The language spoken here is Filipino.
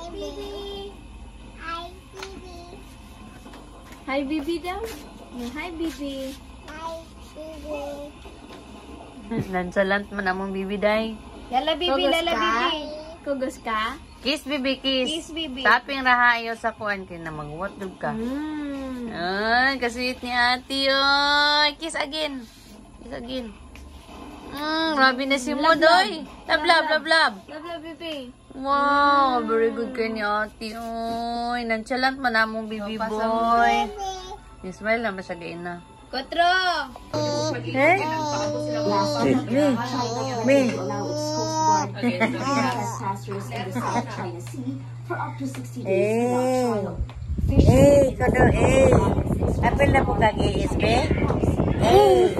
Bibi. Hi, Bibi. Hi, Bibi daw. Hi, Bibi. Hi, Bibi. Nonchalant man among Bibi day. Lala, Bibi. Kugos Lala, ka? Bibi. Kugos ka? Kiss Bibi, kiss. Kiss, Bibi. Taping rahayo sa kuan kay na magwatog ka. Ay, kasweet ni ate, oy. Kiss again. Kiss again. Grabe na si Mood, oy. Love, love, love, love. Love, love, Bibi. Wow, very good ka ni ate, oy. Nonchalant man among Bibi boy. Yung smile na masyagain na. Kotro. Hey? Me. Eh, kodo, apel na po kag-iis, be? Eh.